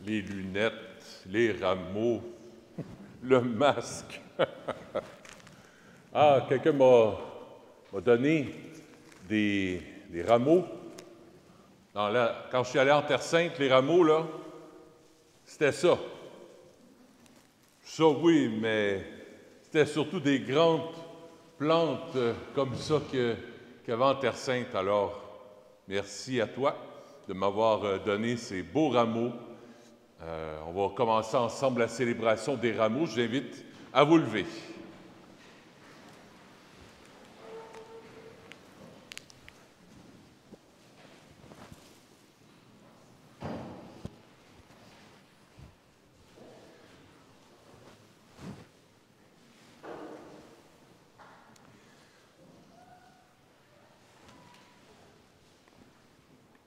les lunettes, les rameaux, le masque. Ah, quelqu'un m'a donné des rameaux. Quand je suis allé en Terre Sainte, les rameaux, là, c'était ça. Ça, oui, mais c'était surtout des grandes plantes comme ça qu'il y avait en Terre Sainte. Alors, merci à toi de m'avoir donné ces beaux rameaux. On va commencer ensemble la célébration des rameaux. Je vous invite à vous lever.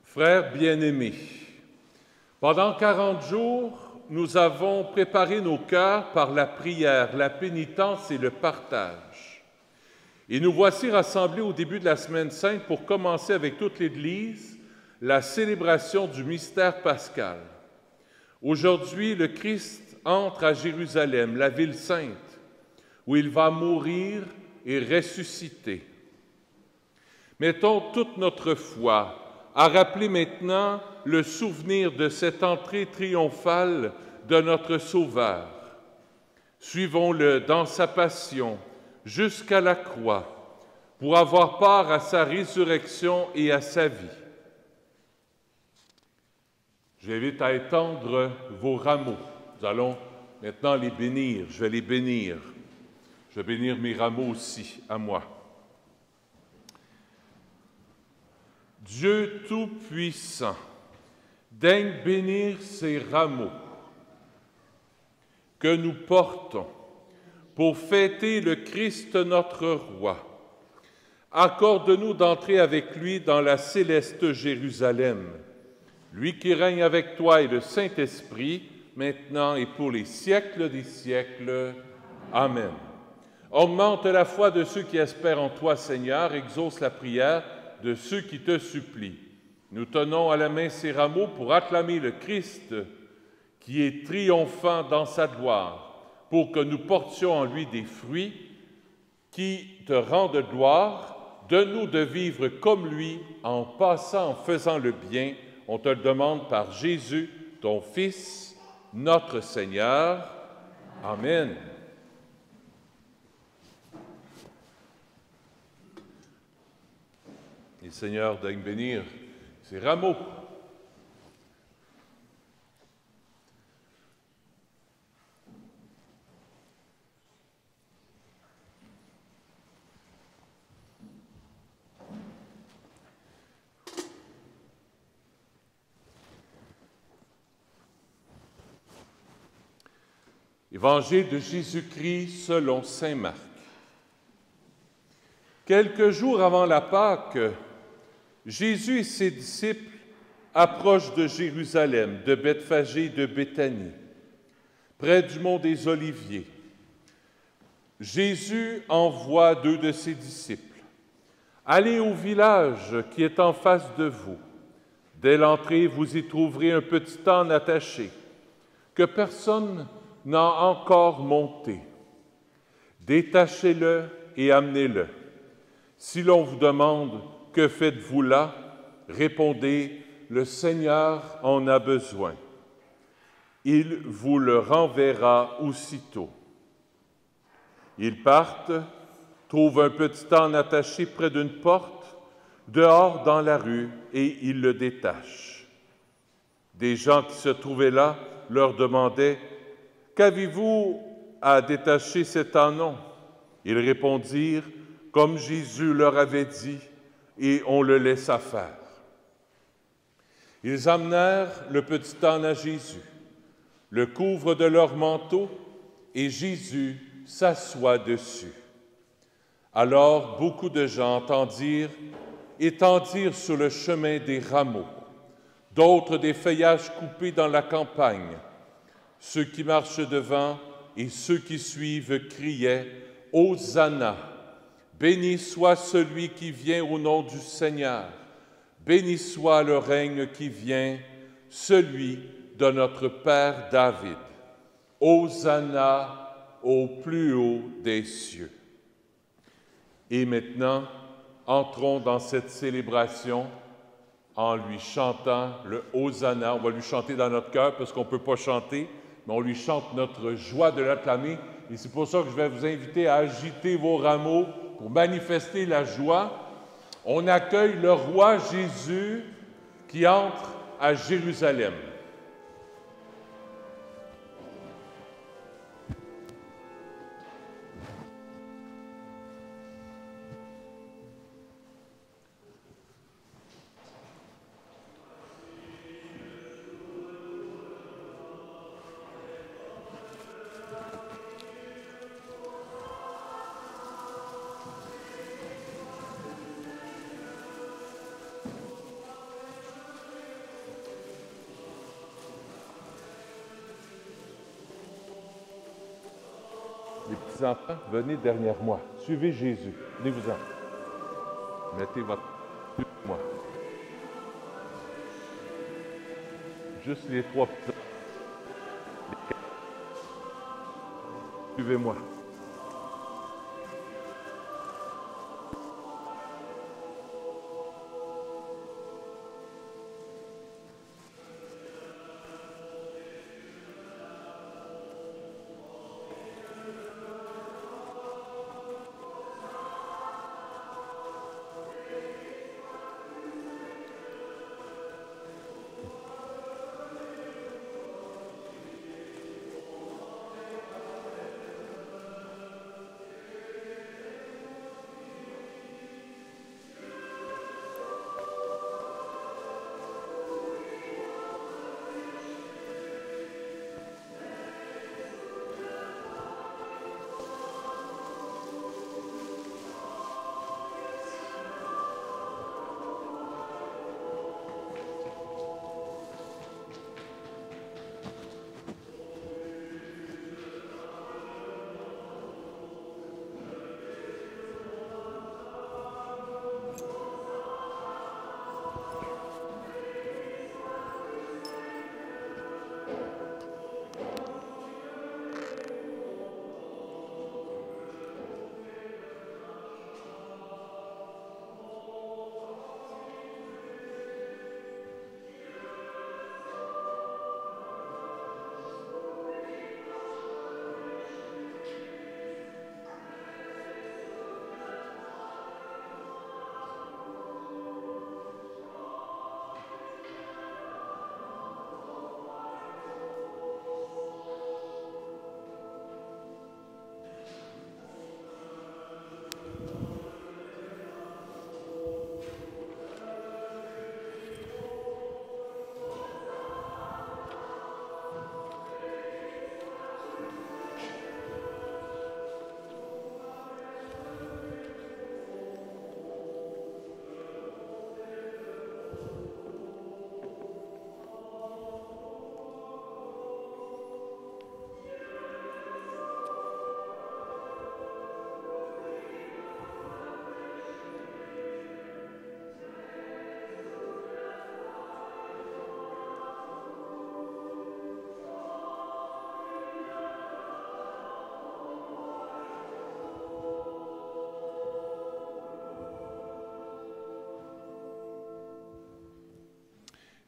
Frères bien-aimés, pendant 40 jours, nous avons préparé nos cœurs par la prière, la pénitence et le partage. Et nous voici rassemblés au début de la Semaine Sainte pour commencer avec toute l'Église la célébration du mystère pascal. Aujourd'hui, le Christ entre à Jérusalem, la ville sainte, où il va mourir et ressusciter. Mettons toute notre foi à rappeler maintenant le souvenir de cette entrée triomphale de notre Sauveur. Suivons-le dans sa passion jusqu'à la croix pour avoir part à sa résurrection et à sa vie. J'invite à étendre vos rameaux. Nous allons maintenant les bénir. Je vais les bénir. Je vais bénir mes rameaux aussi, à moi. Dieu Tout-Puissant, daigne bénir ces rameaux que nous portons pour fêter le Christ notre Roi. Accorde-nous d'entrer avec lui dans la céleste Jérusalem, lui qui règne avec toi et le Saint-Esprit, maintenant et pour les siècles des siècles. Amen. Augmente la foi de ceux qui espèrent en toi, Seigneur, exauce la prière de ceux qui te supplient. Nous tenons à la main ces rameaux pour acclamer le Christ qui est triomphant dans sa gloire, pour que nous portions en lui des fruits qui te rendent gloire. Donne-nous de vivre comme lui en passant, en faisant le bien. On te le demande par Jésus, ton Fils, notre Seigneur. Amen. Et le Seigneur daigne bénir ces rameaux. Évangile de Jésus-Christ selon saint Marc. Quelques jours avant la Pâque, Jésus et ses disciples approchent de Jérusalem, de Bethphagée et de Béthanie, près du mont des Oliviers. Jésus envoie 2 de ses disciples. « Allez au village qui est en face de vous. Dès l'entrée, vous y trouverez un petit âne attaché, que personne n'a encore monté. Détachez-le et amenez-le. Si l'on vous demande « Que faites-vous là ?» répondez « Le Seigneur en a besoin. Il vous le renverra aussitôt. » Ils partent, trouvent un petit âne attaché près d'une porte, dehors dans la rue, et ils le détachent. Des gens qui se trouvaient là leur demandaient « Qu'avez-vous à détacher cet ânon ?» Ils répondirent comme Jésus leur avait dit, et on le laissa faire. Ils amenèrent le petit âne à Jésus, le couvrent de leur manteau, et Jésus s'assoit dessus. Alors beaucoup de gens entendirent étendir sur le chemin des rameaux, d'autres des feuillages coupés dans la campagne. Ceux qui marchent devant et ceux qui suivent criaient « Hosanna ! Béni soit celui qui vient au nom du Seigneur. Béni soit le règne qui vient, celui de notre Père David. Hosanna au plus haut des cieux. Et maintenant, entrons dans cette célébration en lui chantant le Hosanna. On va lui chanter dans notre cœur parce qu'on ne peut pas chanter, mais on lui chante notre joie de l'acclamer. Et c'est pour ça que je vais vous inviter à agiter vos rameaux pour manifester la joie. On accueille le roi Jésus qui entre à Jérusalem. Les petits-enfants, venez derrière moi. Suivez Jésus. Venez-vous-en. Mettez votre sur moi. Juste les trois petits. Suivez-moi.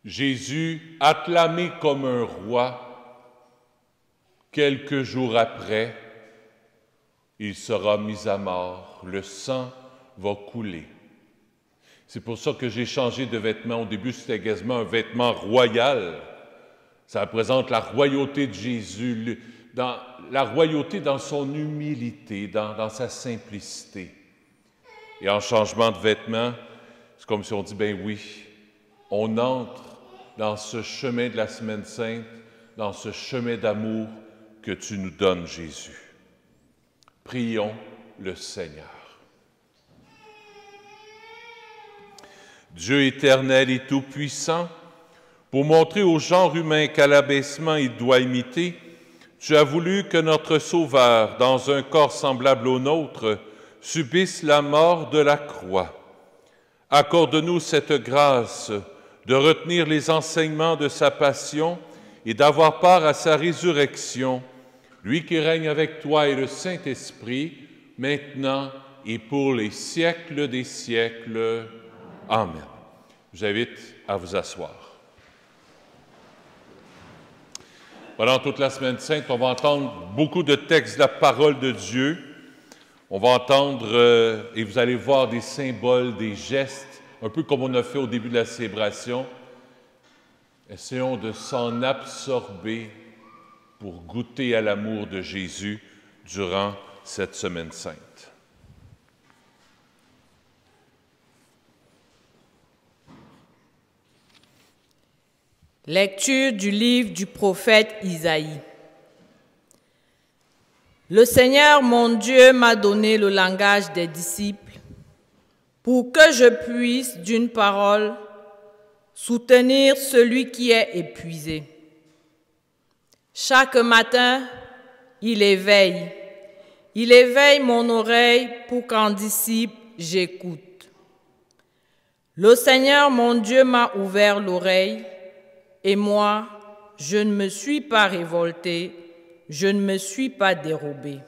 Jésus, acclamé comme un roi, quelques jours après, il sera mis à mort, le sang va couler. C'est pour ça que j'ai changé de vêtement. Au début, c'était quasiment un vêtement royal. Ça représente la royauté de Jésus, la royauté dans son humilité, dans sa simplicité. Et en changement de vêtement, c'est comme si on dit, ben oui, on entre dans ce chemin de la Semaine Sainte, dans ce chemin d'amour que tu nous donnes, Jésus. Prions le Seigneur. Dieu éternel et tout-puissant, pour montrer au genre humain qu'à l'abaissement il doit imiter, tu as voulu que notre Sauveur, dans un corps semblable au nôtre, subisse la mort de la croix. Accorde-nous cette grâce de retenir les enseignements de sa passion et d'avoir part à sa résurrection, lui qui règne avec toi et le Saint-Esprit, maintenant et pour les siècles des siècles. Amen. Je vous invite à vous asseoir. Pendant toute la Semaine Sainte, on va entendre beaucoup de textes de la parole de Dieu. On va entendre, et vous allez voir des symboles, des gestes, un peu comme on a fait au début de la célébration. Essayons de s'en absorber pour goûter à l'amour de Jésus durant cette Semaine Sainte. Lecture du livre du prophète Isaïe. Le Seigneur, mon Dieu, m'a donné le langage des disciples pour que je puisse, d'une parole, soutenir celui qui est épuisé. Chaque matin, il éveille mon oreille pour qu'en disciple, j'écoute. Le Seigneur, mon Dieu, m'a ouvert l'oreille. Et moi, je ne me suis pas révolté, je ne me suis pas dérobé.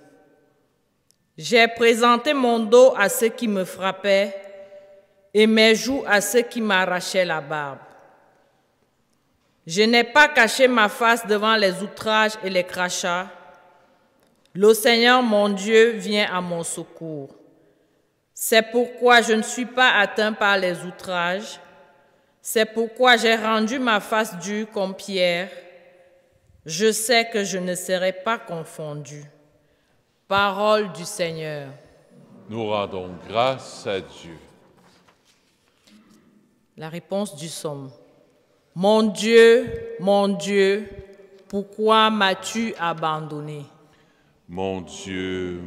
J'ai présenté mon dos à ceux qui me frappaient et mes joues à ceux qui m'arrachaient la barbe. Je n'ai pas caché ma face devant les outrages et les crachats. Le Seigneur, mon Dieu, vient à mon secours. C'est pourquoi je ne suis pas atteint par les outrages. C'est pourquoi j'ai rendu ma face dure comme pierre. Je sais que je ne serai pas confondu. Parole du Seigneur. Nous rendons grâce à Dieu. La réponse du psaume. Mon Dieu, pourquoi m'as-tu abandonné? Mon Dieu,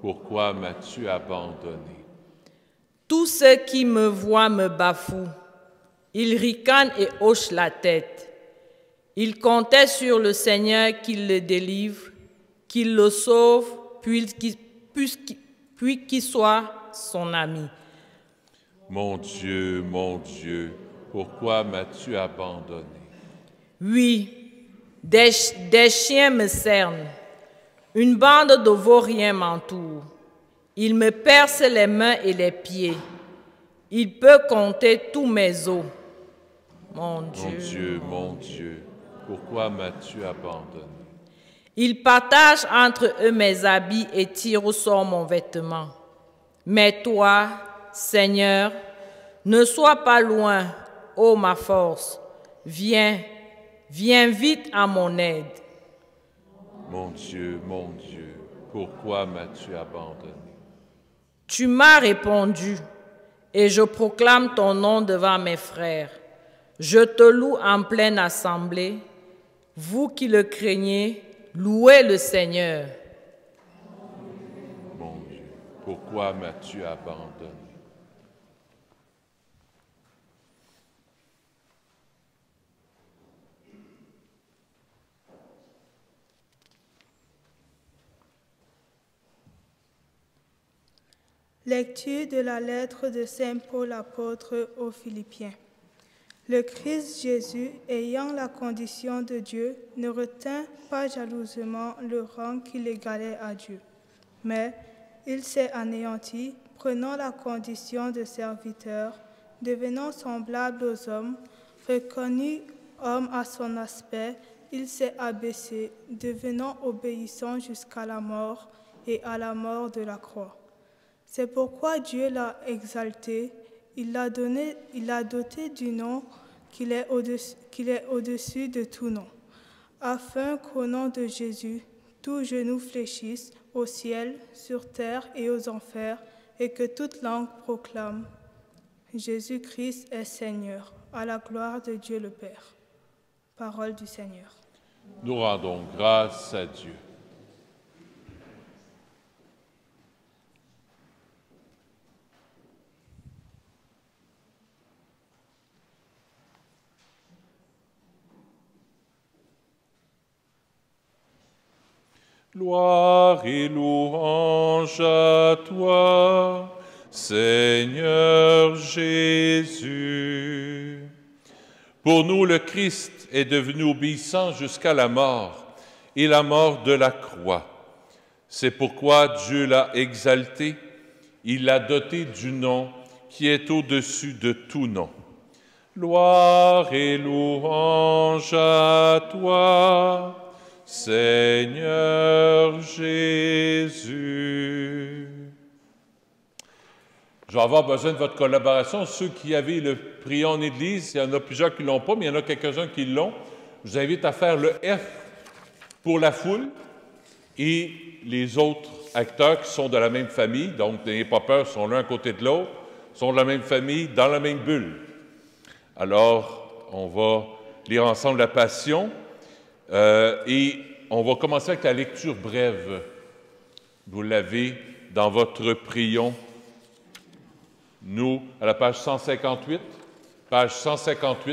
pourquoi m'as-tu abandonné? Tous ceux qui me voient me bafouent. Ils ricanent et hochent la tête. Ils comptaient sur le Seigneur qu'il le délivre, qu'il le sauve, puis qu'il soit son ami. Mon Dieu, pourquoi m'as-tu abandonné? Oui, des chiens me cernent. Une bande de vauriens m'entoure. Il me perce les mains et les pieds. Il peut compter tous mes os. Mon Dieu, pourquoi m'as-tu abandonné? Il partage entre eux mes habits et tire au sort mon vêtement. Mais toi, Seigneur, ne sois pas loin, ô ma force. Viens vite à mon aide. Mon Dieu, pourquoi m'as-tu abandonné? Tu m'as répondu, et je proclame ton nom devant mes frères. Je te loue en pleine assemblée. Vous qui le craignez, louez le Seigneur. Mon Dieu, pourquoi m'as-tu abandonné? Lecture de la lettre de Saint Paul apôtre aux Philippiens. Le Christ Jésus, ayant la condition de Dieu, ne retint pas jalousement le rang qui l'égalait à Dieu, mais il s'est anéanti, prenant la condition de serviteur, devenant semblable aux hommes, reconnu homme à son aspect, il s'est abaissé, devenant obéissant jusqu'à la mort et à la mort de la croix. C'est pourquoi Dieu l'a exalté, il l'a doté du nom qu'il est au-dessus de tout nom, afin qu'au nom de Jésus, tout genou fléchisse au ciel, sur terre et aux enfers, et que toute langue proclame: Jésus-Christ est Seigneur, à la gloire de Dieu le Père. Parole du Seigneur. Nous rendons grâce à Dieu. Gloire et louange à toi, Seigneur Jésus. Pour nous, le Christ Christ est devenu obéissant jusqu'à la mort, et la mort de la croix. C'est pourquoi Dieu l'a exalté, il l'a doté du nom qui est au-dessus de tout nom. Gloire et louange à toi, Seigneur Jésus. Je vais avoir besoin de votre collaboration. Ceux qui avaient le prions en Église, il y en a plusieurs qui ne l'ont pas, mais il y en a quelques-uns qui l'ont. Je vous invite à faire le F pour la foule et les autres acteurs qui sont de la même famille, donc n'ayez pas peur, sont l'un à côté de l'autre, sont de la même famille, dans la même bulle. Alors, on va lire ensemble la Passion et on va commencer avec la lecture brève. Vous l'avez dans votre prion. Nous, à la page 158,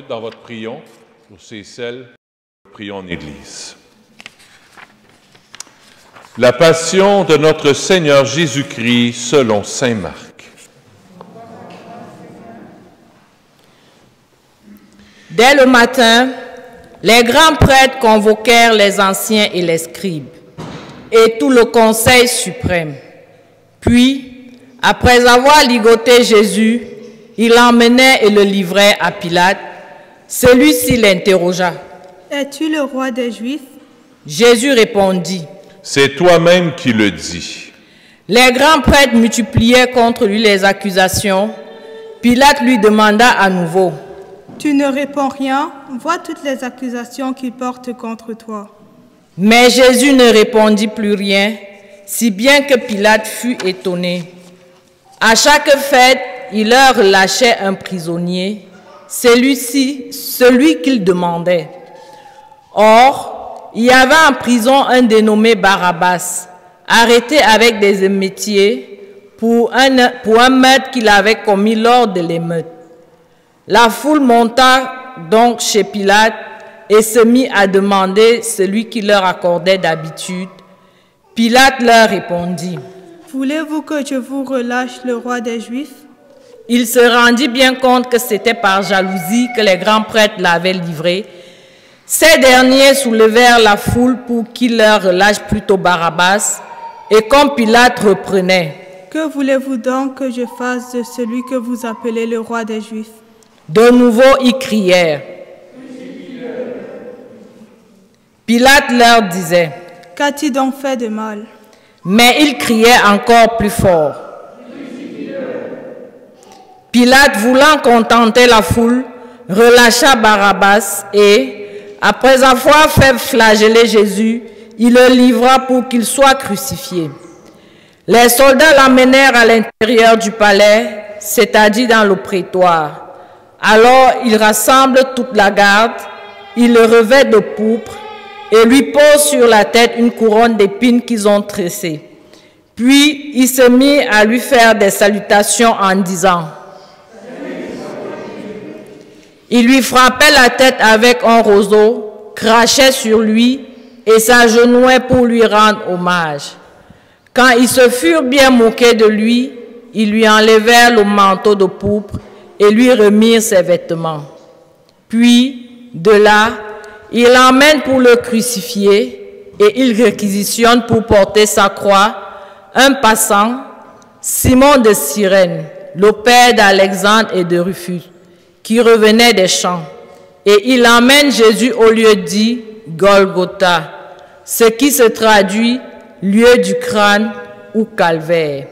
dans votre prion, pour ces et celles qui prient en Église. La Passion de notre Seigneur Jésus-Christ selon saint Marc. Dès le matin, les grands prêtres convoquèrent les anciens et les scribes, et tout le conseil suprême. Puis, après avoir ligoté Jésus, ils l'emmenaient et le livraient à Pilate. Celui-ci l'interrogea. « Es-tu le roi des Juifs » Jésus répondit. « C'est toi-même qui le dis. » Les grands prêtres multipliaient contre lui les accusations. Pilate lui demanda à nouveau. « Tu ne réponds rien, vois toutes les accusations qu'ils portent contre toi. » Mais Jésus ne répondit plus rien, si bien que Pilate fut étonné. À chaque fête, il leur relâchait un prisonnier, celui qu'il demandait. Or, il y avait en prison un dénommé Barabbas, arrêté avec des émeutiers pour un meurtre qu'il avait commis lors de l'émeute. La foule monta donc chez Pilate et se mit à demander celui qui leur accordait d'habitude. Pilate leur répondit. « Voulez-vous que je vous relâche le roi des Juifs » Il se rendit bien compte que c'était par jalousie que les grands prêtres l'avaient livré. Ces derniers soulevèrent la foule pour qu'il leur relâche plutôt Barabbas, et comme Pilate reprenait. « Que voulez-vous donc que je fasse de celui que vous appelez le roi des Juifs » De nouveau, ils crièrent. Pilate leur disait. « Qu'a-t-il donc fait de mal » Mais ils criaient encore plus fort. Pilate, voulant contenter la foule, relâcha Barabbas et, après avoir fait flageller Jésus, il le livra pour qu'il soit crucifié. Les soldats l'amenèrent à l'intérieur du palais, c'est-à-dire dans le prétoire. Alors ils rassemblent toute la garde, ils le revêtent de pourpre et lui posent sur la tête une couronne d'épines qu'ils ont tressée. Puis il se mit à lui faire des salutations en disant. Il lui frappait la tête avec un roseau, crachait sur lui et s'agenouillait pour lui rendre hommage. Quand ils se furent bien moqués de lui, ils lui enlevèrent le manteau de pourpre et lui remirent ses vêtements. Puis, de là, il l'emmène pour le crucifier et il réquisitionne pour porter sa croix un passant, Simon de Cyrène, le père d'Alexandre et de Rufus, qui revenait des champs. Et il emmène Jésus au lieu dit Golgotha, ce qui se traduit lieu du crâne ou calvaire.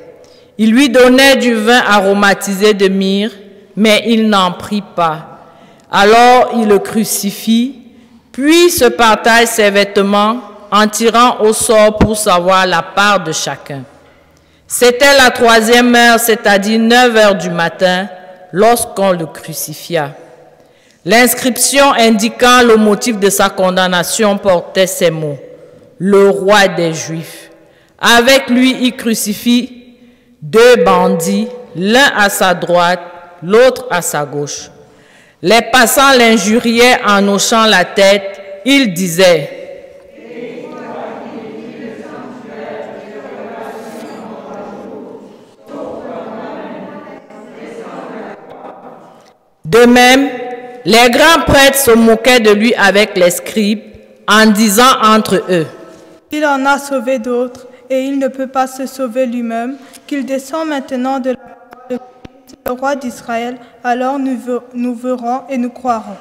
Il lui donnait du vin aromatisé de myrrhe, mais il n'en prit pas. Alors il le crucifie, puis se partage ses vêtements en tirant au sort pour savoir la part de chacun. C'était la 3e heure, c'est-à-dire 9 heures du matin, lorsqu'on le crucifia. L'inscription indiquant le motif de sa condamnation portait ces mots. Le roi des Juifs. Avec lui, il crucifie 2 bandits, l'un à sa droite, l'autre à sa gauche. Les passants l'injuriaient en hochant la tête. Ils disaient de même, Les grands prêtres se moquaient de lui avec les scribes en disant entre eux, « Il en a sauvé d'autres et il ne peut pas se sauver lui-même, qu'il descend maintenant de la part de Christ, le roi d'Israël, alors nous verrons et nous croirons. »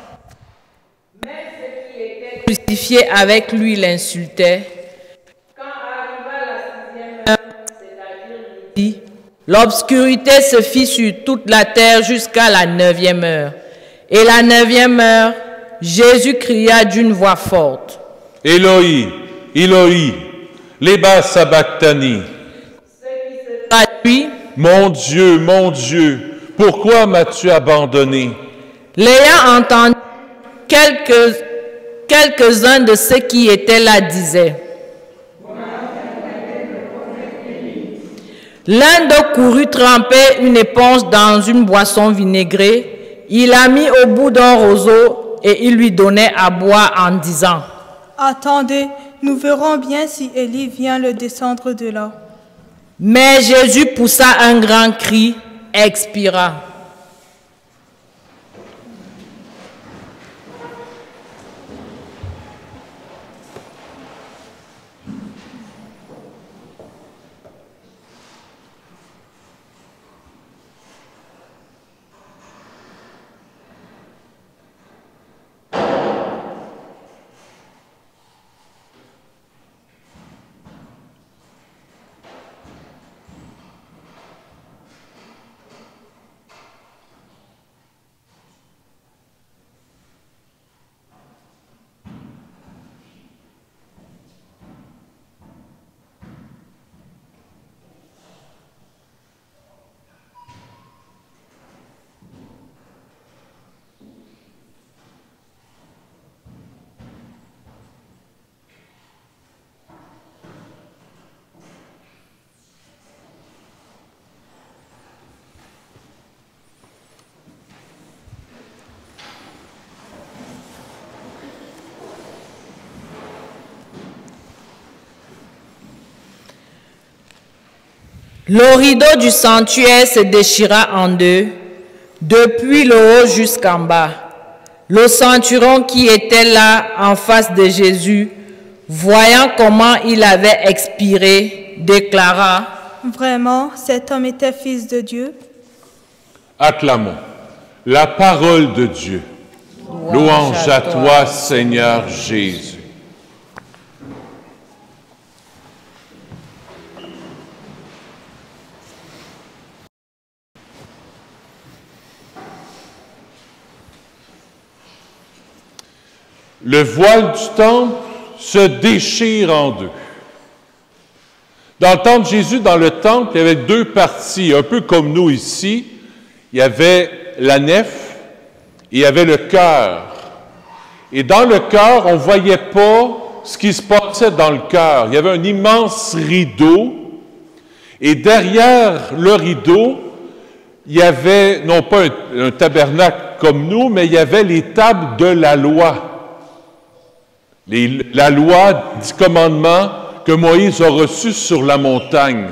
Même ceux qui étaient crucifiés avec lui l'insultaient. Quand arriva la 6e heure, c'est-à-dire midi, l'obscurité se fit sur toute la terre jusqu'à la 9e heure. Et la 9e heure, Jésus cria d'une voix forte, « Éloi, Éloi, lema sabachthani. » Ce qui se traduit, « Mon Dieu, pourquoi m'as-tu abandonné? » L'ayant entendu, quelques-uns de ceux qui étaient là disaient, l'un d'eux courut tremper une éponge dans une boisson vinaigrée, il la mit au bout d'un roseau et il lui donnait à boire en disant, « Attendez, nous verrons bien si Élie vient le descendre de là. » Mais Jésus poussa un grand cri, expira. Le rideau du sanctuaire se déchira en deux, depuis le haut jusqu'en bas. Le centurion qui était là en face de Jésus, voyant comment il avait expiré, déclara, « Vraiment, cet homme était fils de Dieu. » Acclamons la parole de Dieu. Louange à toi, Seigneur Jésus. Le voile du temple se déchire en deux. Dans le temps de Jésus, dans le temple, il y avait deux parties, un peu comme nous ici. Il y avait la nef et il y avait le chœur. Et dans le chœur, on ne voyait pas ce qui se passait dans le chœur. Il y avait un immense rideau. Et derrière le rideau, il y avait, non pas un tabernacle comme nous, mais il y avait les tables de la loi. La loi, 10 commandements que Moïse a reçus sur la montagne.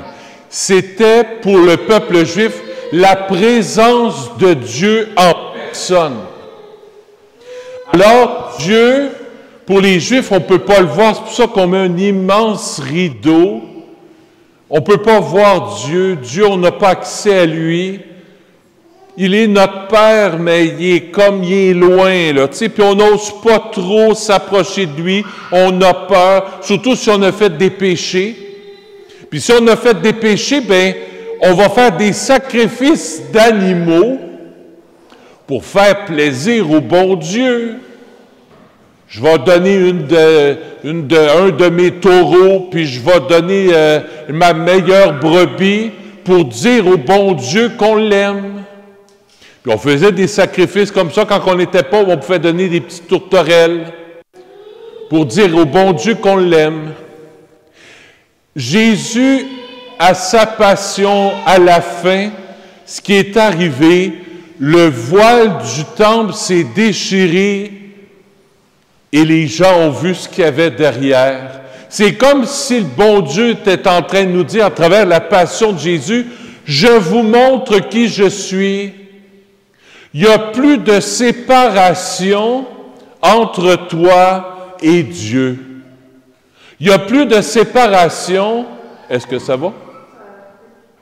C'était pour le peuple juif la présence de Dieu en personne. Alors, Dieu, pour les Juifs, on ne peut pas le voir. C'est pour ça qu'on met un immense rideau. On ne peut pas voir Dieu. Dieu, on n'a pas accès à lui. Il est notre Père, mais il est loin, là, tu sais, puis on n'ose pas trop s'approcher de lui, on a peur, surtout si on a fait des péchés. Puis si on a fait des péchés, bien, on va faire des sacrifices d'animaux pour faire plaisir au bon Dieu. Je vais donner un de mes taureaux, puis je vais donner ma meilleure brebis pour dire au bon Dieu qu'on l'aime. Puis on faisait des sacrifices comme ça quand on n'était pauvre, on pouvait donner des petites tourterelles pour dire au bon Dieu qu'on l'aime. Jésus, à sa passion, à la fin, ce qui est arrivé, le voile du temple s'est déchiré et les gens ont vu ce qu'il y avait derrière. C'est comme si le bon Dieu était en train de nous dire à travers la passion de Jésus, « Je vous montre qui je suis. Il n'y a plus de séparation entre toi et Dieu. Il n'y a plus de séparation. Est-ce que ça va?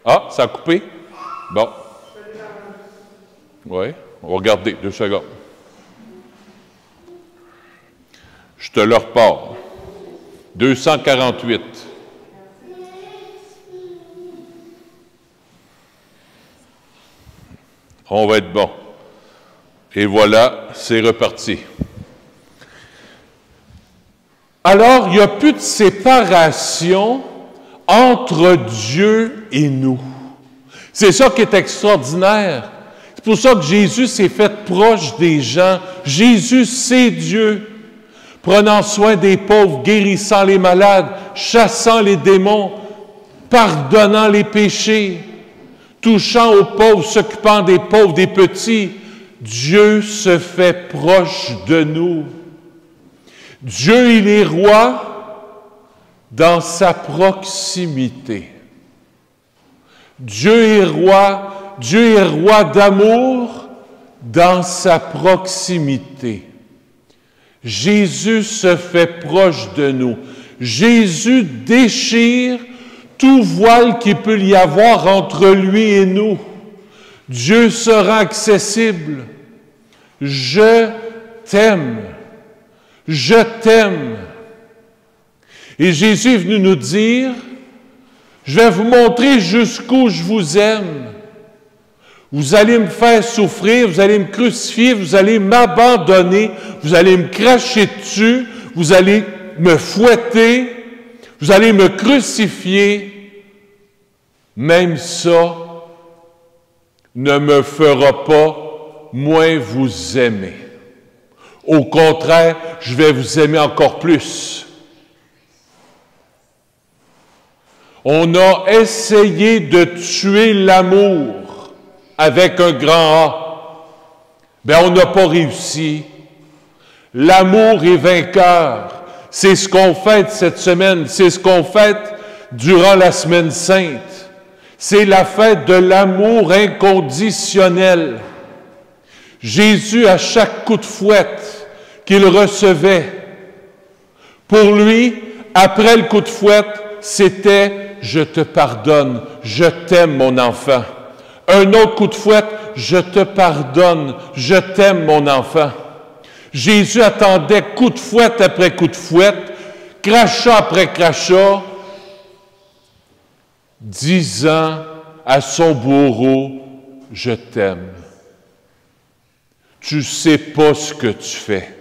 Ah, ça a coupé? Bon. Oui, on va regarder 2 secondes. Je te le repars. 248. On va être bon. Et voilà, c'est reparti. Alors, il n'y a plus de séparation entre Dieu et nous. C'est ça qui est extraordinaire. C'est pour ça que Jésus s'est fait proche des gens. Jésus, c'est Dieu, prenant soin des pauvres, guérissant les malades, chassant les démons, pardonnant les péchés, touchant aux pauvres, s'occupant des pauvres, des petits. Dieu se fait proche de nous. Dieu, il est roi dans sa proximité. Dieu est roi d'amour dans sa proximité. Jésus se fait proche de nous. Jésus déchire tout voile qu'il peut y avoir entre lui et nous. Dieu sera accessible. Je t'aime. Je t'aime. Et Jésus est venu nous dire, je vais vous montrer jusqu'où je vous aime. Vous allez me faire souffrir, vous allez me crucifier, vous allez m'abandonner, vous allez me cracher dessus, vous allez me fouetter, vous allez me crucifier. Même ça ne me fera pas moins vous aimer. Au contraire, je vais vous aimer encore plus. On a essayé de tuer l'amour avec un grand A. Bien, on n'a pas réussi. L'amour est vainqueur. C'est ce qu'on fête cette semaine. C'est ce qu'on fête durant la Semaine Sainte. C'est la fête de l'amour inconditionnel. Jésus, à chaque coup de fouette qu'il recevait, pour lui, après le coup de fouette, c'était « Je te pardonne, je t'aime, mon enfant ». Un autre coup de fouette, « Je te pardonne, je t'aime, mon enfant ». Jésus attendait coup de fouette après coup de fouette, crachat après crachat, disant à son bourreau, « Je t'aime. Tu ne sais pas ce que tu fais.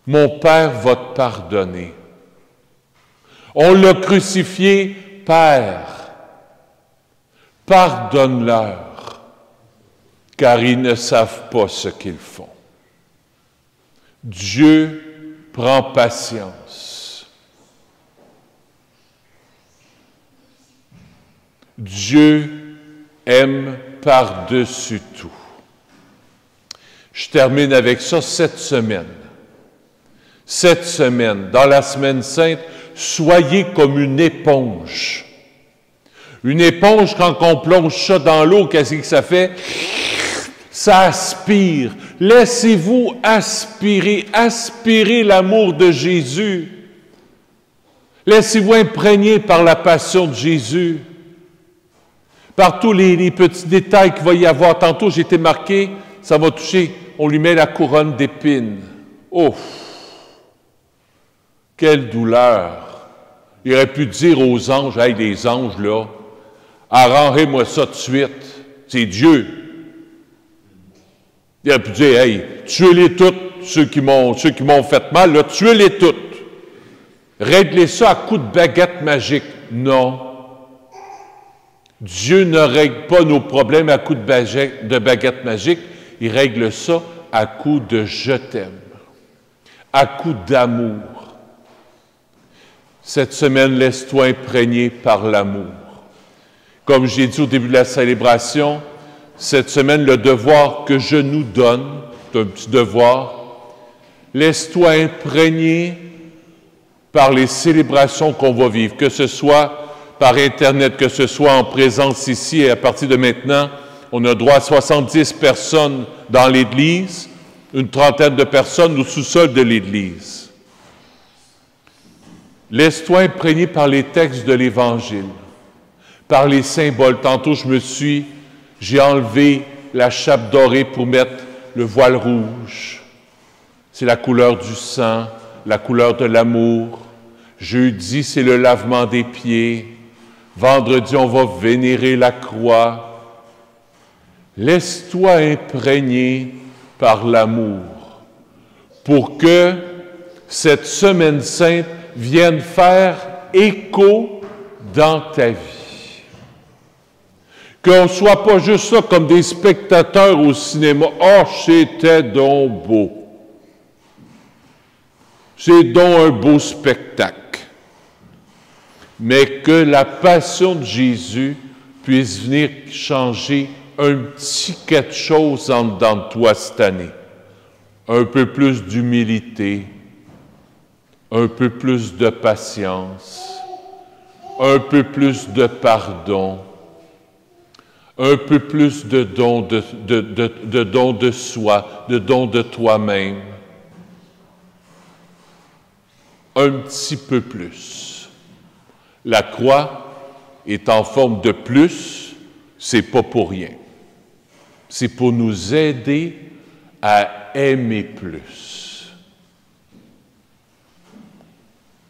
Mon Père va te pardonner. » On l'a crucifié, « Père, pardonne-leur, car ils ne savent pas ce qu'ils font. » Dieu prend patience. Dieu aime par-dessus tout. Je termine avec ça cette semaine. Cette semaine, dans la Semaine Sainte, soyez comme une éponge. Une éponge, quand on plonge ça dans l'eau, qu'est-ce que ça fait? Ça aspire. Laissez-vous aspirer. Aspirez l'amour de Jésus. Laissez-vous imprégner par la passion de Jésus. Par tous les petits détails qu'il va y avoir. Tantôt, j'ai été marqué, ça va toucher, on lui met la couronne d'épines. Oh! Quelle douleur! Il aurait pu dire aux anges, « Hey, les anges, là, arrangez-moi ça tout de suite. C'est Dieu. » Il aurait pu dire, « Hey, tuez-les toutes, ceux qui m'ont fait mal, là, tuez-les toutes. Réglez ça à coups de baguette magique. » Non. Dieu ne règle pas nos problèmes à coups de baguette magique. Il règle ça à coups de « je t'aime », à coups d'amour. Cette semaine, laisse-toi imprégner par l'amour. Comme j'ai dit au début de la célébration, cette semaine, le devoir que je nous donne, c'est un petit devoir, laisse-toi imprégner par les célébrations qu'on va vivre, que ce soit par Internet, que ce soit en présence ici et à partir de maintenant, on a droit à 70 personnes dans l'Église, une trentaine de personnes au sous-sol de l'Église. Laisse-toi imprégner par les textes de l'Évangile, par les symboles. Tantôt, j'ai enlevé la chape dorée pour mettre le voile rouge. C'est la couleur du sang, la couleur de l'amour. Jeudi, c'est le lavement des pieds. Vendredi, on va vénérer la croix. Laisse-toi imprégner par l'amour pour que cette semaine sainte vienne faire écho dans ta vie. Qu'on ne soit pas juste là comme des spectateurs au cinéma. « Oh, c'était donc beau! » C'est donc un beau spectacle. Mais que la passion de Jésus puisse venir changer un petit quelque chose en dedans de toi cette année. Un peu plus d'humilité, un peu plus de patience, un peu plus de pardon, un peu plus de don de soi, de don de toi-même. Un petit peu plus. La croix est en forme de plus, c'est pas pour rien. C'est pour nous aider à aimer plus.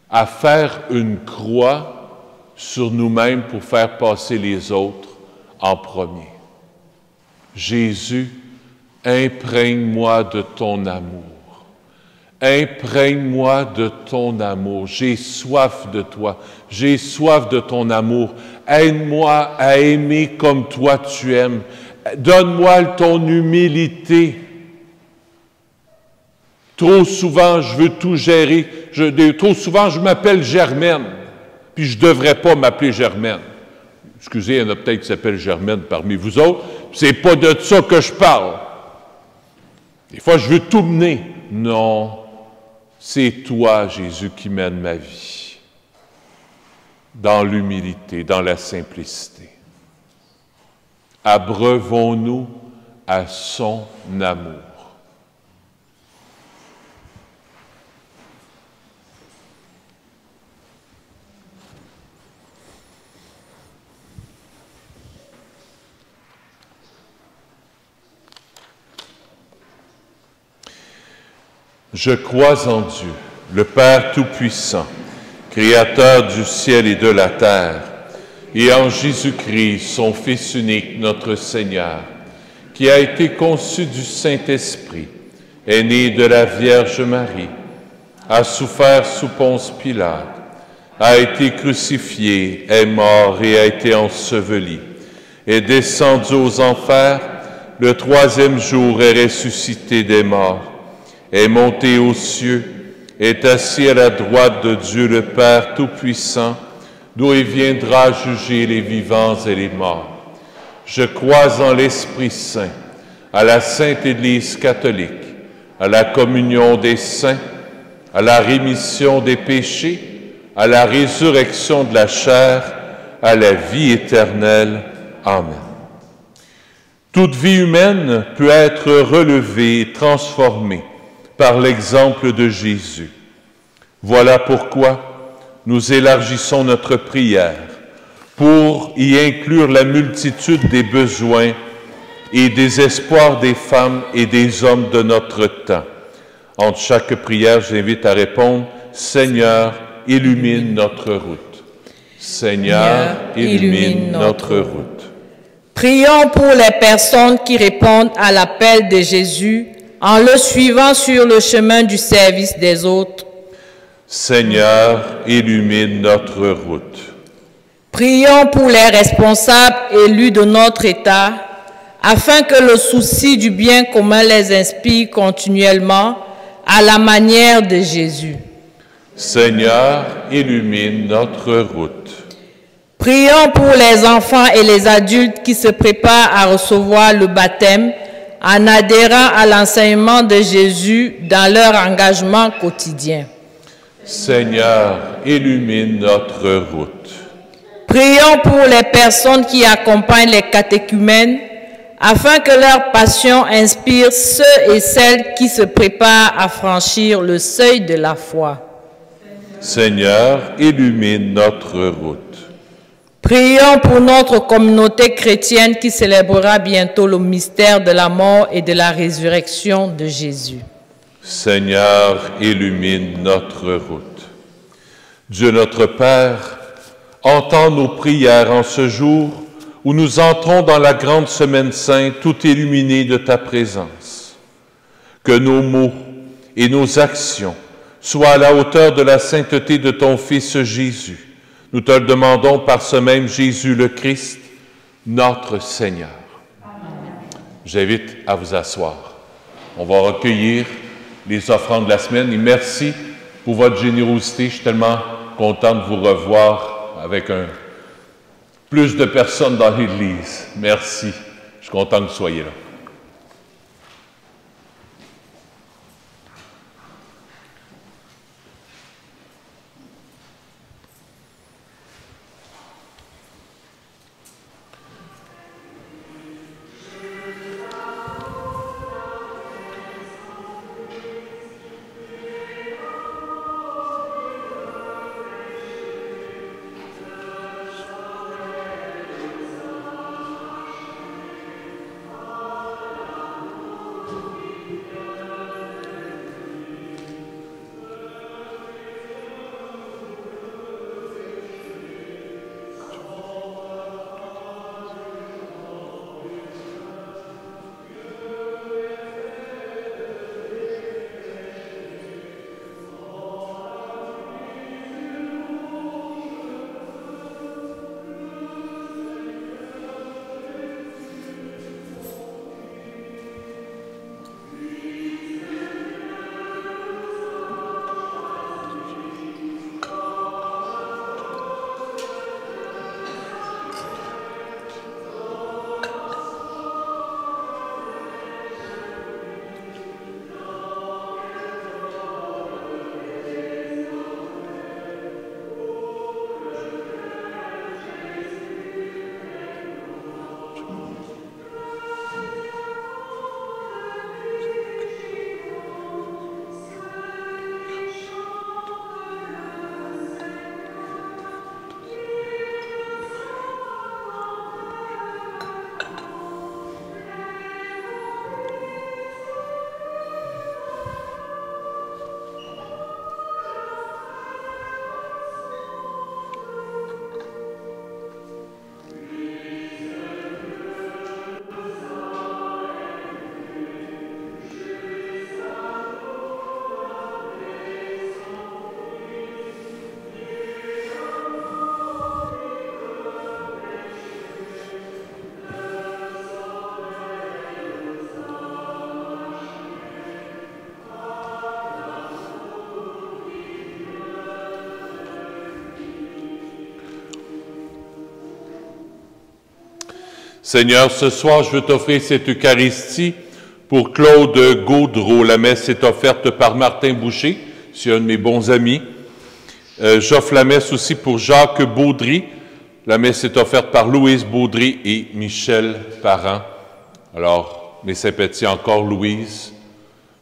À faire une croix sur nous-mêmes pour faire passer les autres en premier. Jésus, imprègne-moi de ton amour. Imprègne-moi de ton amour. J'ai soif de toi. J'ai soif de ton amour. Aide-moi à aimer comme toi tu aimes. Donne-moi ton humilité. Trop souvent, je veux tout gérer. Trop souvent, je m'appelle Germaine. Puis je ne devrais pas m'appeler Germaine. Excusez, il y en a peut-être qui s'appellent Germaine parmi vous autres. C'est pas de ça que je parle. Des fois, je veux tout mener. Non. C'est toi, Jésus, qui mène ma vie, dans l'humilité, dans la simplicité. Abreuvons-nous à son amour. Je crois en Dieu, le Père Tout-Puissant, Créateur du ciel et de la terre, et en Jésus-Christ, son Fils unique, notre Seigneur, qui a été conçu du Saint-Esprit, est né de la Vierge Marie, a souffert sous Ponce Pilate, a été crucifié, est mort et a été enseveli, est descendu aux enfers, le troisième jour est ressuscité des morts, est monté aux cieux, est assis à la droite de Dieu le Père Tout-Puissant, d'où il viendra juger les vivants et les morts. Je crois en l'Esprit Saint, à la Sainte Église catholique, à la communion des saints, à la rémission des péchés, à la résurrection de la chair, à la vie éternelle. Amen. Toute vie humaine peut être relevée et transformée par l'exemple de Jésus. Voilà pourquoi nous élargissons notre prière pour y inclure la multitude des besoins et des espoirs des femmes et des hommes de notre temps. Entre chaque prière, j'invite à répondre « Seigneur, illumine notre route. » Seigneur, illumine notre route. Prions pour les personnes qui répondent à l'appel de Jésus en le suivant sur le chemin du service des autres. Seigneur, illumine notre route. Prions pour les responsables élus de notre État, afin que le souci du bien commun les inspire continuellement à la manière de Jésus. Seigneur, illumine notre route. Prions pour les enfants et les adultes qui se préparent à recevoir le baptême, en adhérant à l'enseignement de Jésus dans leur engagement quotidien. Seigneur, illumine notre route. Prions pour les personnes qui accompagnent les catéchumènes, afin que leur passion inspire ceux et celles qui se préparent à franchir le seuil de la foi. Seigneur, illumine notre route. Prions pour notre communauté chrétienne qui célébrera bientôt le mystère de la mort et de la résurrection de Jésus. Seigneur, illumine notre route. Dieu notre Père, entends nos prières en ce jour où nous entrons dans la grande semaine sainte, tout illuminés de ta présence. Que nos mots et nos actions soient à la hauteur de la sainteté de ton Fils Jésus. Nous te le demandons par ce même Jésus le Christ, notre Seigneur. J'invite à vous asseoir. On va recueillir les offrandes de la semaine et merci pour votre générosité. Je suis tellement content de vous revoir avec plus de personnes dans l'Église. Merci. Je suis content que vous soyez là. Seigneur, ce soir, je veux t'offrir cette Eucharistie pour Claude Gaudreau. La messe est offerte par Martin Boucher, c'est un de mes bons amis. J'offre la messe aussi pour Jacques Baudry. La messe est offerte par Louise Baudry et Michel Parent. Alors, mes sympathies encore, Louise,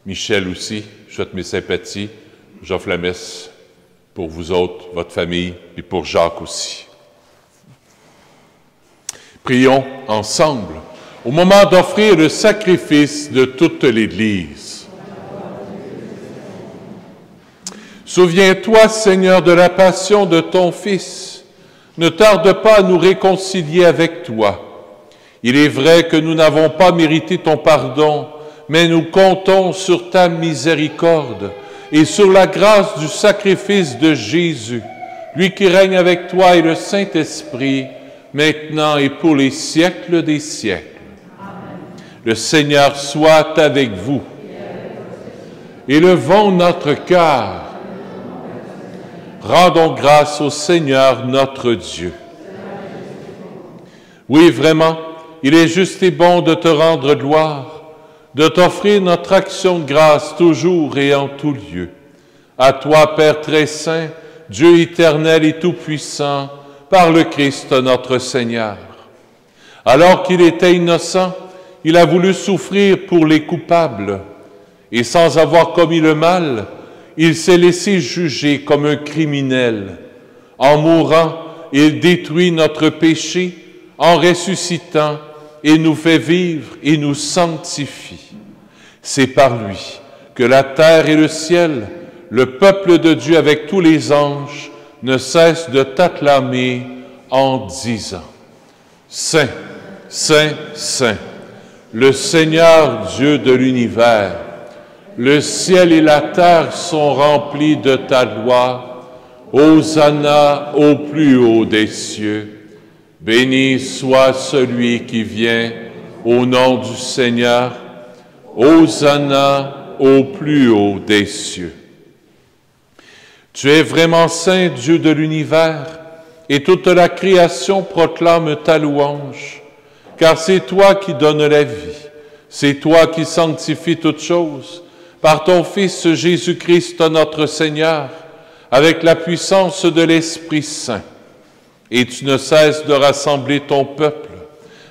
Michel aussi. Je souhaite mes sympathies. J'offre la messe pour vous autres, votre famille, et pour Jacques aussi. Prions ensemble au moment d'offrir le sacrifice de toute l'Église. Souviens-toi, Seigneur, de la passion de ton Fils. Ne tarde pas à nous réconcilier avec toi. Il est vrai que nous n'avons pas mérité ton pardon, mais nous comptons sur ta miséricorde et sur la grâce du sacrifice de Jésus, lui qui règne avec toi et le Saint-Esprit, maintenant et pour les siècles des siècles. Amen. Le Seigneur soit avec vous. Élevons notre cœur. Rendons grâce au Seigneur notre Dieu. Oui, vraiment, il est juste et bon de te rendre gloire, de t'offrir notre action de grâce toujours et en tout lieu. À toi, Père très saint, Dieu éternel et tout-puissant, par le Christ notre Seigneur. Alors qu'il était innocent, il a voulu souffrir pour les coupables, et sans avoir commis le mal, il s'est laissé juger comme un criminel. En mourant, il détruit notre péché, en ressuscitant, il nous fait vivre et nous sanctifie. C'est par lui que la terre et le ciel, le peuple de Dieu avec tous les anges, ne cessent de t'acclamer en disant: Saint, Saint, Saint, le Seigneur Dieu de l'univers, le ciel et la terre sont remplis de ta gloire. Hosanna au plus haut des cieux. Béni soit celui qui vient au nom du Seigneur. Hosanna au plus haut des cieux. Tu es vraiment saint, Dieu de l'univers, et toute la création proclame ta louange, car c'est toi qui donnes la vie, c'est toi qui sanctifies toutes choses, par ton Fils Jésus-Christ notre Seigneur, avec la puissance de l'Esprit Saint. Et tu ne cesses de rassembler ton peuple,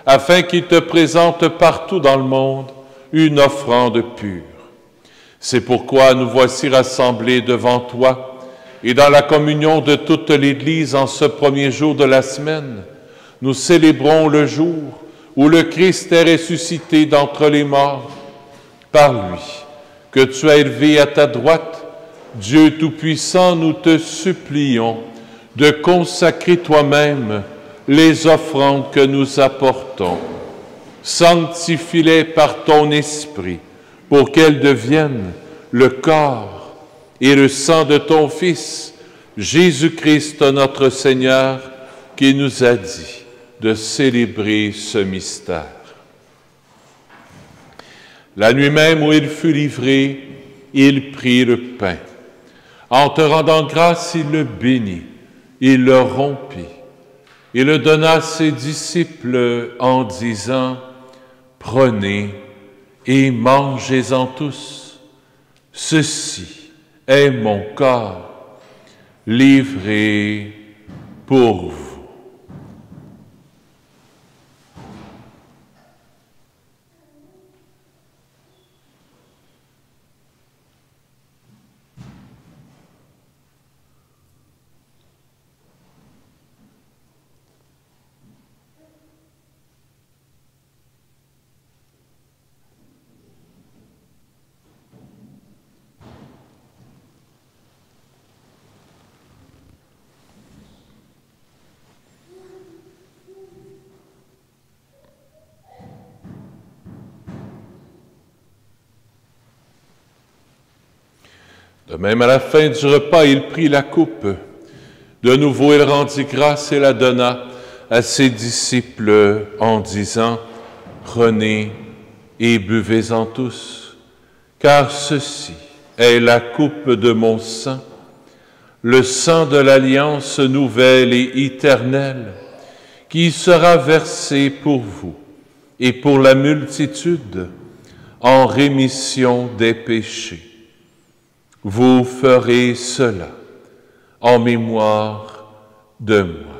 afin qu'il te présente partout dans le monde une offrande pure. C'est pourquoi nous voici rassemblés devant toi, et dans la communion de toute l'Église en ce premier jour de la semaine, nous célébrons le jour où le Christ est ressuscité d'entre les morts. Par lui, que tu as élevé à ta droite, Dieu Tout-Puissant, nous te supplions de consacrer toi-même les offrandes que nous apportons. Sanctifie-les par ton Esprit, pour qu'elles deviennent le corps et le sang de ton Fils, Jésus-Christ notre Seigneur, qui nous a dit de célébrer ce mystère. La nuit même où il fut livré, il prit le pain. En te rendant grâce, il le bénit, il le rompit, et le donna à ses disciples en disant: Prenez et mangez-en tous. Ceci est mon corps, livré pour vous. De même, à la fin du repas, il prit la coupe. De nouveau, il rendit grâce et la donna à ses disciples en disant: Prenez et buvez-en tous, car ceci est la coupe de mon sang, le sang de l'alliance nouvelle et éternelle, qui sera versé pour vous et pour la multitude en rémission des péchés. Vous ferez cela en mémoire de moi.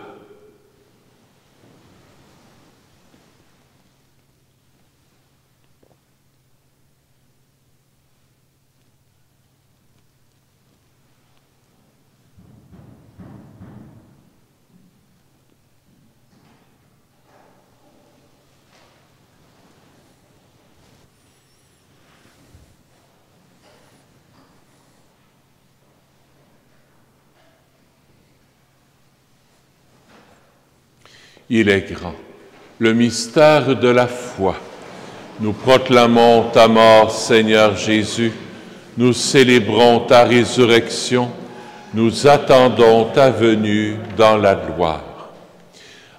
Il est grand, le mystère de la foi. Nous proclamons ta mort, Seigneur Jésus. Nous célébrons ta résurrection. Nous attendons ta venue dans la gloire.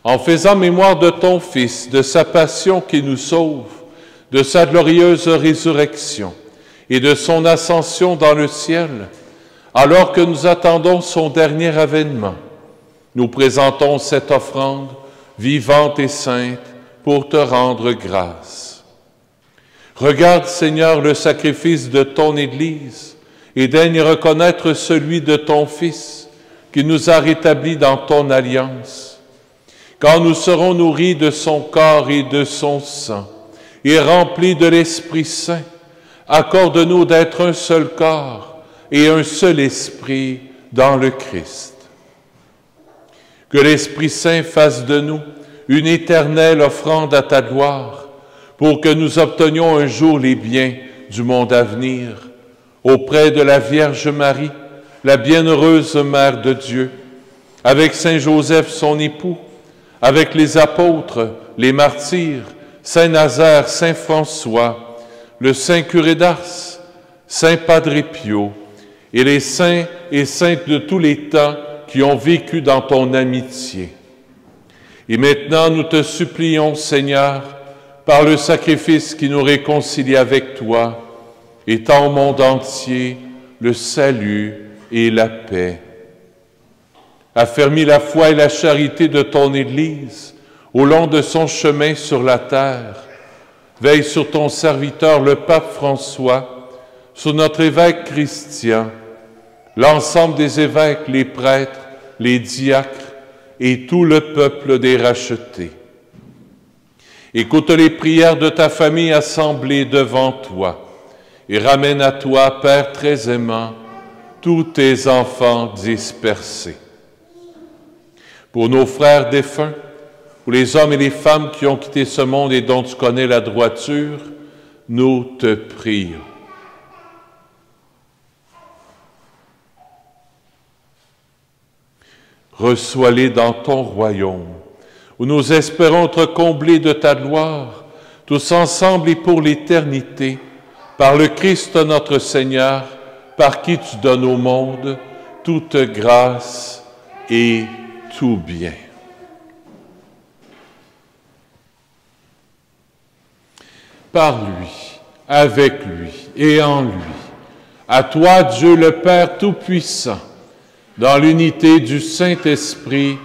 En faisant mémoire de ton Fils, de sa passion qui nous sauve, de sa glorieuse résurrection et de son ascension dans le ciel, alors que nous attendons son dernier avènement, nous présentons cette offrande vivante et sainte, pour te rendre grâce. Regarde, Seigneur, le sacrifice de ton Église et daigne reconnaître celui de ton Fils qui nous a rétablis dans ton alliance. Quand nous serons nourris de son corps et de son sang et remplis de l'Esprit Saint, accorde-nous d'être un seul corps et un seul esprit dans le Christ. Que l'Esprit Saint fasse de nous une éternelle offrande à ta gloire, pour que nous obtenions un jour les biens du monde à venir, auprès de la Vierge Marie, la bienheureuse Mère de Dieu, avec Saint Joseph son époux, avec les apôtres, les martyrs, Saint Nazaire, Saint François, le Saint Curé d'Ars, Saint Padre Pio, et les saints et saintes de tous les temps qui ont vécu dans ton amitié. Et maintenant, nous te supplions, Seigneur, par le sacrifice qui nous réconcilie avec toi, étends au monde entier le salut et la paix. Affermis la foi et la charité de ton Église au long de son chemin sur la terre. Veille sur ton serviteur, le pape François, sur notre évêque Christian, l'ensemble des évêques, les prêtres, les diacres et tout le peuple des rachetés. Écoute les prières de ta famille assemblée devant toi et ramène à toi, Père très aimant, tous tes enfants dispersés. Pour nos frères défunts, pour les hommes et les femmes qui ont quitté ce monde et dont tu connais la droiture, nous te prions. Reçois-les dans ton royaume, où nous espérons être comblés de ta gloire, tous ensemble et pour l'éternité, par le Christ notre Seigneur, par qui tu donnes au monde toute grâce et tout bien. Par lui, avec lui et en lui, à toi, Dieu le Père Tout-Puissant, dans l'unité du Saint-Esprit,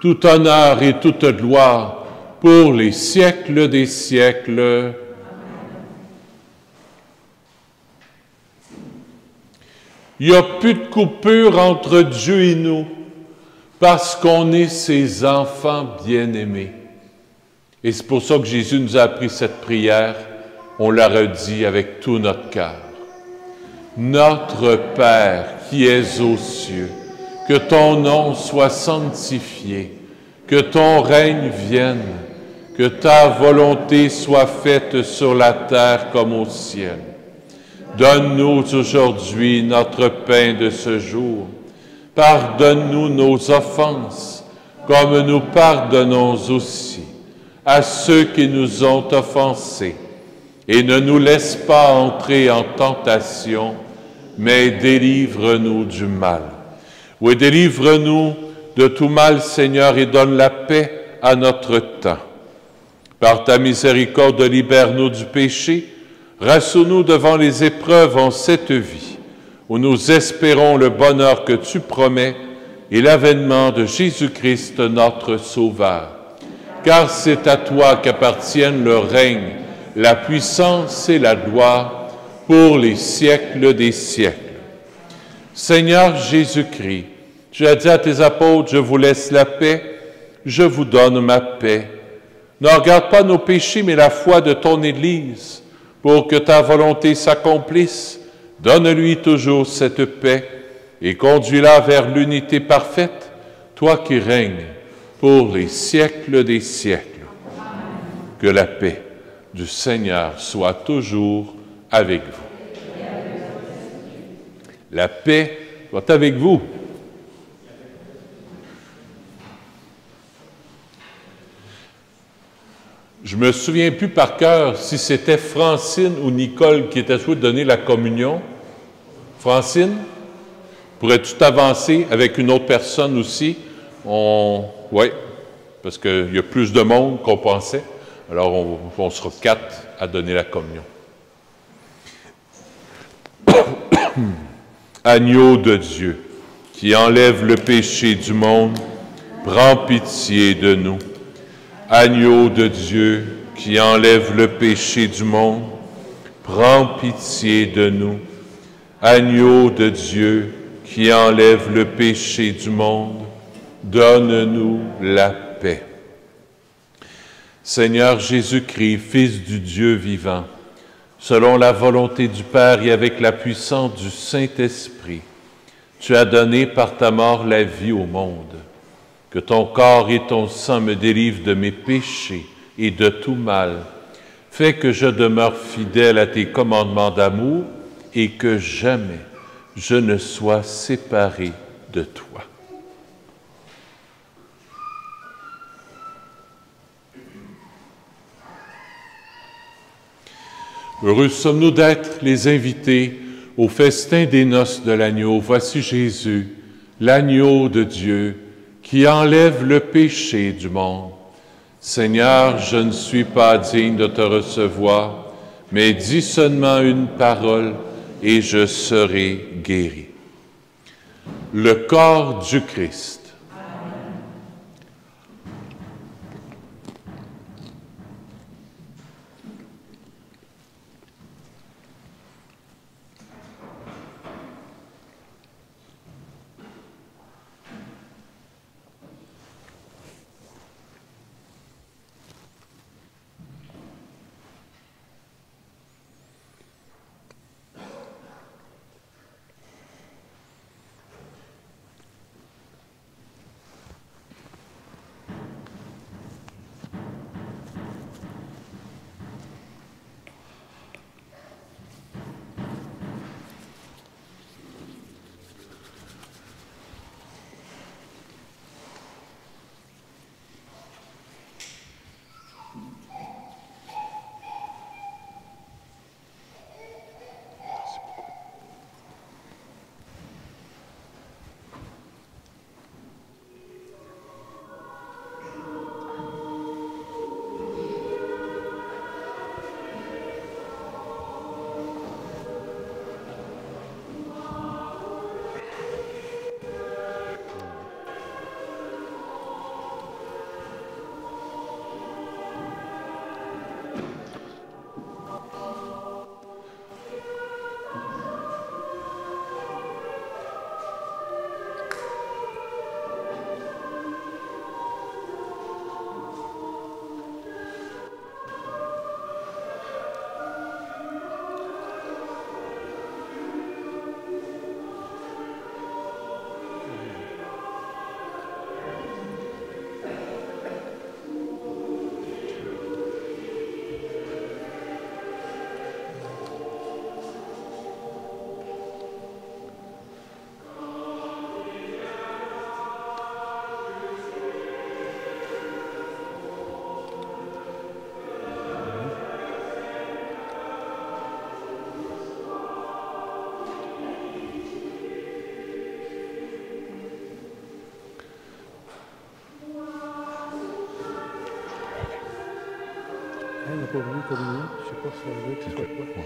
tout honneur et toute gloire pour les siècles des siècles. Il n'y a plus de coupure entre Dieu et nous, parce qu'on est ses enfants bien-aimés. Et c'est pour ça que Jésus nous a appris cette prière, on la redit avec tout notre cœur. Notre Père qui es aux cieux, que ton nom soit sanctifié, que ton règne vienne, que ta volonté soit faite sur la terre comme au ciel. Donne-nous aujourd'hui notre pain de ce jour. Pardonne-nous nos offenses, comme nous pardonnons aussi à ceux qui nous ont offensés. Et ne nous laisse pas entrer en tentation, mais délivre-nous du mal. Oui, délivre-nous de tout mal, Seigneur, et donne la paix à notre temps. Par ta miséricorde, libère-nous du péché, rassure-nous devant les épreuves en cette vie, où nous espérons le bonheur que tu promets et l'avènement de Jésus-Christ, notre Sauveur. Car c'est à toi qu'appartiennent le règne, la puissance et la gloire pour les siècles des siècles. Seigneur Jésus-Christ, tu as dit à tes apôtres, je vous laisse la paix, je vous donne ma paix. Ne regarde pas nos péchés, mais la foi de ton Église, pour que ta volonté s'accomplisse. Donne-lui toujours cette paix et conduis-la vers l'unité parfaite, toi qui règnes pour les siècles des siècles. Que la paix du Seigneur soit toujours avec vous. La paix soit avec vous. Je ne me souviens plus par cœur si c'était Francine ou Nicole qui était souhaitée donner la communion. Francine, pourrais-tu t'avancer avec une autre personne aussi? Oui, parce qu'il y a plus de monde qu'on pensait. Alors, on sera 4 à donner la communion. Agneau de Dieu, qui enlève le péché du monde, prends pitié de nous. Agneau de Dieu, qui enlève le péché du monde, prends pitié de nous. Agneau de Dieu, qui enlève le péché du monde, donne-nous la paix. Seigneur Jésus-Christ, Fils du Dieu vivant, selon la volonté du Père et avec la puissance du Saint-Esprit, tu as donné par ta mort la vie au monde. Que ton corps et ton sang me délivrent de mes péchés et de tout mal. Fais que je demeure fidèle à tes commandements d'amour et que jamais je ne sois séparé de toi. Heureux sommes-nous d'être les invités au festin des noces de l'agneau. Voici Jésus, l'agneau de Dieu, qui enlève le péché du monde. Seigneur, je ne suis pas digne de te recevoir, mais dis seulement une parole et je serai guéri. Le corps du Christ. Elle n'a pas voulu communier, je ne sais pas si ça veut dire que ce soit quoi.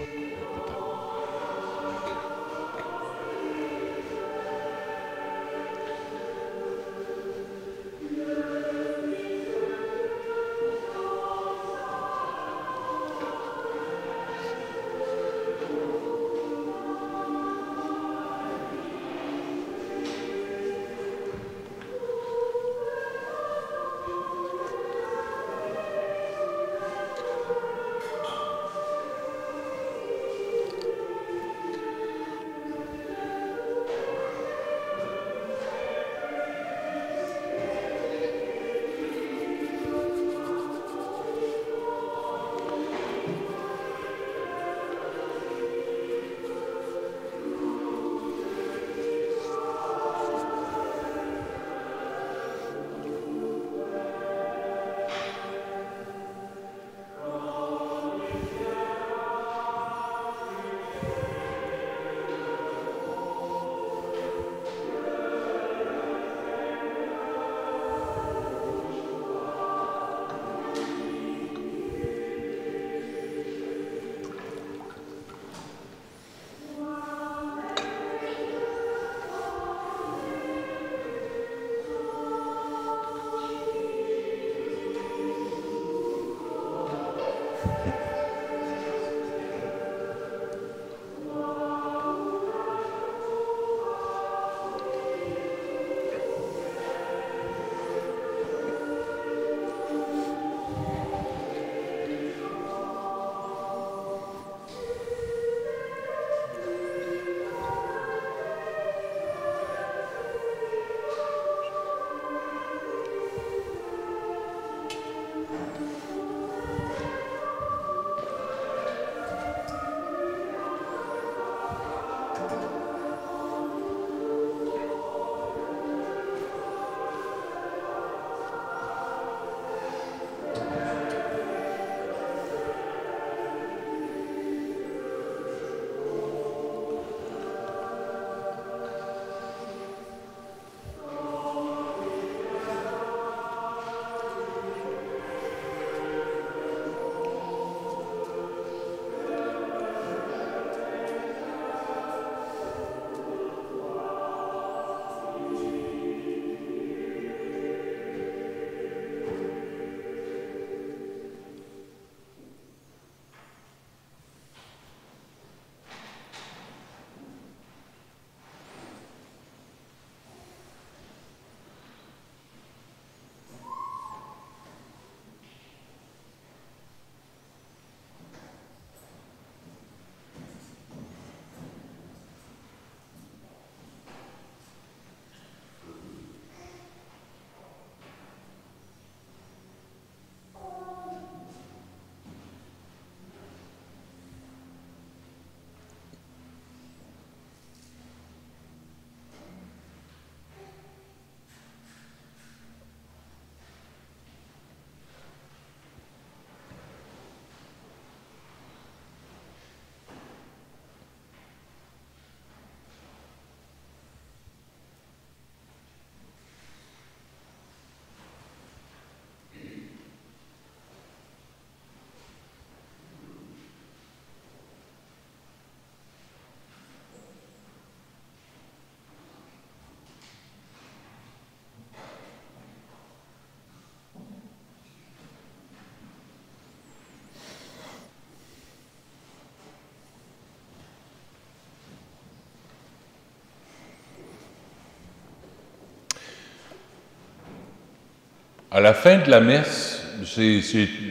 À la fin de la messe,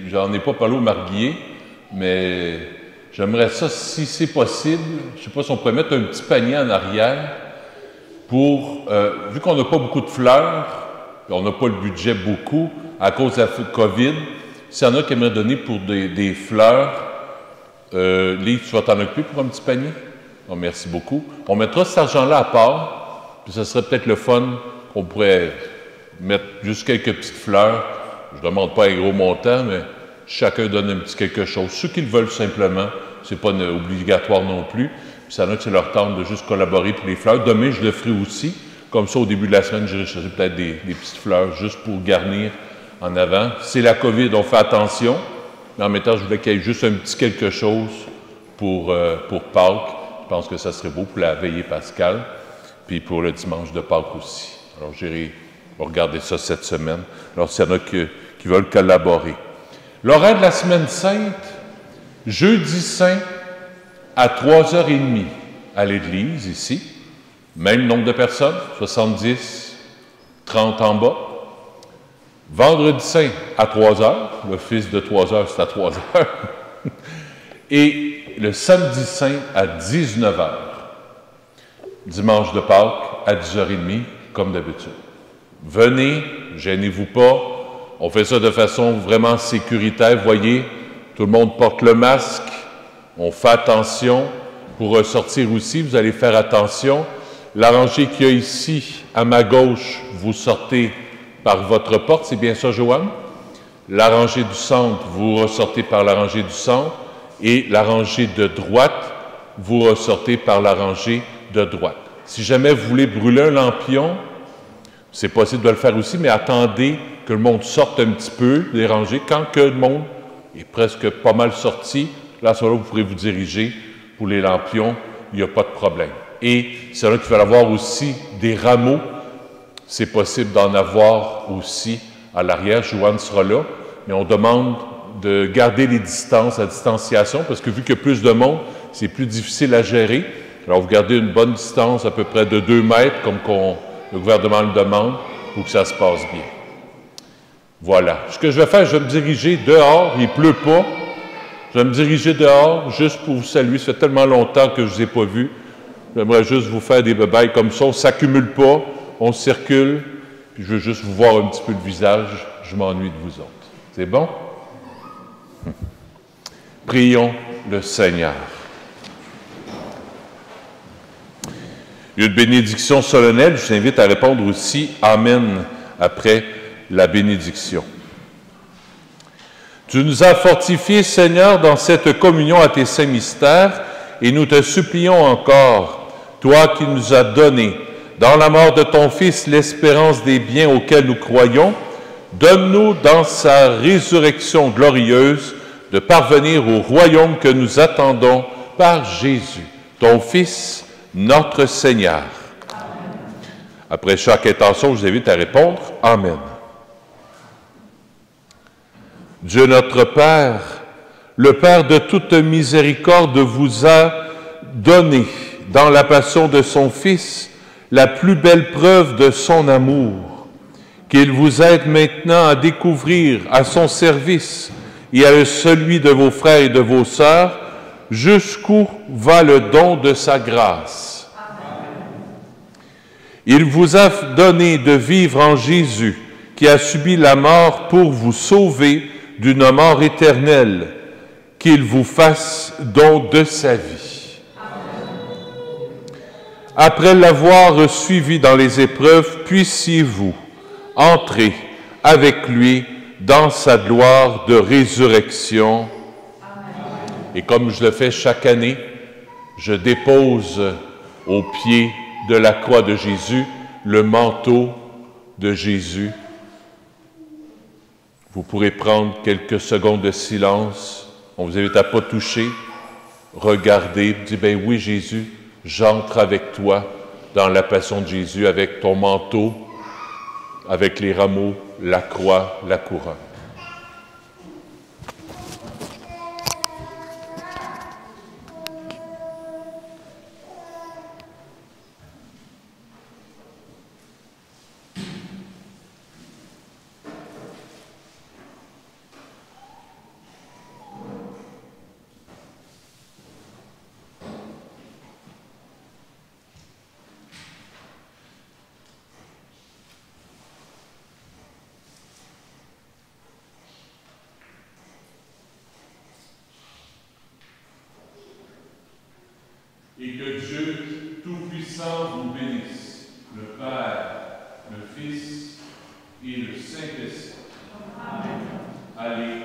j'en ai pas parlé au Marguillier, mais j'aimerais ça, si c'est possible, je ne sais pas si on pourrait mettre un petit panier en arrière pour, vu qu'on n'a pas beaucoup de fleurs, puis on n'a pas le budget beaucoup à cause de la COVID, s'il y en a qui aimeraient donner pour des fleurs, Lise, tu vas t'en occuper pour un petit panier? Oh, merci beaucoup. On mettra cet argent-là à part, puis ce serait peut-être le fun qu'on pourrait mettre juste quelques petites fleurs. Je ne demande pas un gros montant, mais chacun donne un petit quelque chose. Ceux qui le veulent simplement, c'est pas obligatoire non plus. Puis ça en a que c'est leur tente de juste collaborer pour les fleurs. Demain, je le ferai aussi. Comme ça, au début de la semaine, je chercherai peut-être des petites fleurs juste pour garnir en avant. C'est la COVID, on fait attention. Mais en même temps, je voulais qu'il y ait juste un petit quelque chose pour Pâques. Je pense que ça serait beau pour la veillée pascale. Puis pour le dimanche de Pâques aussi. Alors, j'irai regarder ça cette semaine. Alors, s'il y en a qui veulent collaborer. L'horaire de la semaine sainte, jeudi saint à 3h30 à l'église, ici. Même nombre de personnes, 70, 30 en bas. Vendredi saint à 3h, l'office de 3h, c'est à 3h. Et le samedi saint à 19h. Dimanche de Pâques à 10h30, comme d'habitude. Venez, gênez-vous pas. On fait ça de façon vraiment sécuritaire. Voyez, tout le monde porte le masque. On fait attention. Pour ressortir aussi, vous allez faire attention. La rangée qu'il y a ici, à ma gauche, vous sortez par votre porte. C'est bien ça, Joanne? La rangée du centre, vous ressortez par la rangée du centre. Et la rangée de droite, vous ressortez par la rangée de droite. Si jamais vous voulez brûler un lampion, c'est possible de le faire aussi, mais attendez que le monde sorte un petit peu des rangées. Quand que le monde est presque pas mal sorti, là, à ce moment-là, vous pourrez vous diriger pour les lampions, il n'y a pas de problème. Et c'est là qu'il va y avoir aussi des rameaux. C'est possible d'en avoir aussi à l'arrière. Joanne sera là, mais on demande de garder les distances, la distanciation, parce que vu qu'il y a plus de monde, c'est plus difficile à gérer. Alors, vous gardez une bonne distance, à peu près de 2 mètres, comme le gouvernement le demande, pour que ça se passe bien. Voilà. Ce que je vais faire, je vais me diriger dehors, il ne pleut pas. Je vais me diriger dehors, juste pour vous saluer. Ça fait tellement longtemps que je ne vous ai pas vus. J'aimerais juste vous faire des bébailles comme ça. On ne s'accumule pas, on circule, puis je veux juste vous voir un petit peu le visage. Je m'ennuie de vous autres. C'est bon? Prions le Seigneur. Il y a une bénédiction solennelle. Je vous invite à répondre aussi « Amen » après la bénédiction. Tu nous as fortifiés, Seigneur, dans cette communion à tes saints mystères, et nous te supplions encore, toi qui nous as donné, dans la mort de ton Fils, l'espérance des biens auxquels nous croyons, donne-nous dans sa résurrection glorieuse de parvenir au royaume que nous attendons par Jésus, ton Fils, notre Seigneur. Amen. Après chaque intention, je vous invite à répondre « Amen ». Dieu notre Père, le Père de toute miséricorde, vous a donné, dans la passion de son Fils, la plus belle preuve de son amour, qu'il vous aide maintenant à découvrir à son service et à celui de vos frères et de vos sœurs, jusqu'où va le don de sa grâce. Amen. Il vous a donné de vivre en Jésus, qui a subi la mort pour vous sauver d'une mort éternelle, qu'il vous fasse don de sa vie. Amen. Après l'avoir suivi dans les épreuves, puissiez-vous entrer avec lui dans sa gloire de résurrection. Et comme je le fais chaque année, je dépose au pied de la croix de Jésus le manteau de Jésus. Vous pourrez prendre quelques secondes de silence. On vous invite à ne pas toucher, regarder, dire, « Ben oui, Jésus, j'entre avec toi dans la passion de Jésus, avec ton manteau, avec les rameaux, la croix, la couronne. » Dieu Tout-Puissant vous bénisse, le Père, le Fils et le Saint-Esprit. Amen. Allez